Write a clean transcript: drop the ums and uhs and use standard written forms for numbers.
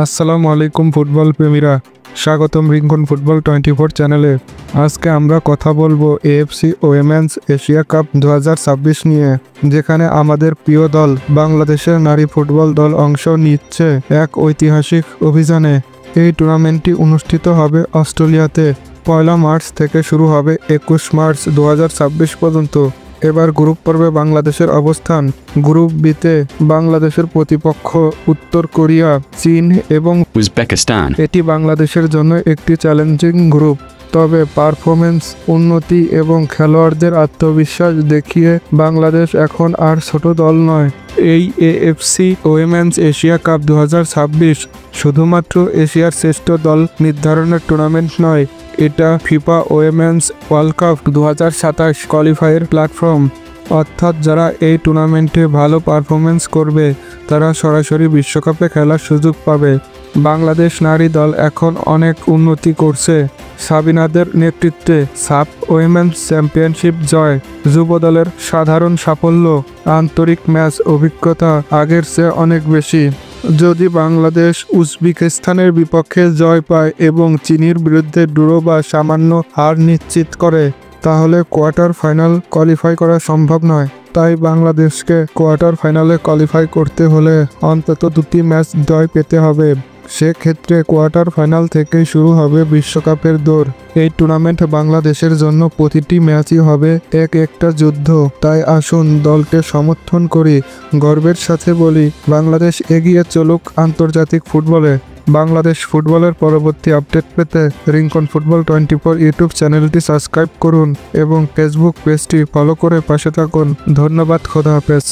আসসালামু আলাইকুম ফুটবল প্রেমীরা, স্বাগতম রিঙ্কন ফুটবল 24 চ্যানেলে। আজকে আমরা কথা বলবো এএফসি ওমেন্স এশিয়া কাপ 2026 নিয়ে, যেখানে আমাদের প্রিয় দল বাংলাদেশের নারী ফুটবল দল অংশ নিচ্ছে এক ঐতিহাসিক অভিযানে। এই টুর্নামেন্টটি অনুষ্ঠিত হবে অস্ট্রেলিয়াতে। 1 মার্চ থেকে শুরু হবে 21 মার্চ 2026 পর্যন্ত। এবার গ্রুপ পর্বে বাংলাদেশের অবস্থান। গ্রুপ বিতে বাংলাদেশের প্রতিপক্ষ উত্তর কোরিয়া, চীন এবং উজবেকিস্তান। এটি বাংলাদেশের জন্য একটি চ্যালেঞ্জিং গ্রুপ। তবে পারফরমেন্স উন্নতি এবং খেলোয়াড়দের আত্মবিশ্বাস দেখিয়ে বাংলাদেশ এখন আর ছোট দল নয়। এই এএফসি ওমেন্স এশিয়া কাপ 2026 শুধুমাত্র এশিয়ার শ্রেষ্ঠ দল নির্ধারণের টুর্নামেন্ট নয়, এটা FIFA women's world cup 2027 qualifier platform. অর্থাৎ যারা এই টুর্নামেন্টে ভালো পারফরমেন্স করবে তারা সরাসরি বিশ্বকাপে খেলার সুযোগ পাবে। বাংলাদেশ নারী দল এখন অনেক উন্নতি করছে। সাবিনাদের নেতৃত্বে সাফ ওমেন্স চ্যাম্পিয়নশিপ জয়, যুব দলের সাধারণ সাফল্য, আন্তরিক ম্যাচ অভিজ্ঞতা আগের চেয়ে অনেক বেশি। যদি বাংলাদেশ উজবেকিস্তানের বিপক্ষে জয় পায় এবং চীনের বিরুদ্ধে ড্র বা সামান্য হার নিশ্চিত করে, তাহলে কোয়ার্টার ফাইনাল কোয়ালিফাই করা সম্ভব নয়। তাই বাংলাদেশকে কোয়ার্টার ফাইনালে কোয়ালিফাই করতে হলে অন্তত 2টি ম্যাচ জয় পেতে হবে। সেক্ষেত্রে কোয়ার্টার ফাইনাল থেকেই শুরু হবে বিশ্বকাপের দৌড়। এই টুর্নামেন্ট বাংলাদেশের জন্য প্রতিটি ম্যাচই হবে একটা যুদ্ধ। তাই আসুন দলকে সমর্থন করি, গর্বের সাথে বলি বাংলাদেশ এগিয়ে চলুক আন্তর্জাতিক ফুটবলে। বাংলাদেশ ফুটবলের পরবর্তী আপডেট পেতে রিঙ্কন ফুটবল 24 ইউটিউব চ্যানেলটি সাবস্ক্রাইব করুন এবং ফেসবুক পেজটি ফলো করে পাশে থাকুন। ধন্যবাদ, খোদা হাফেজ।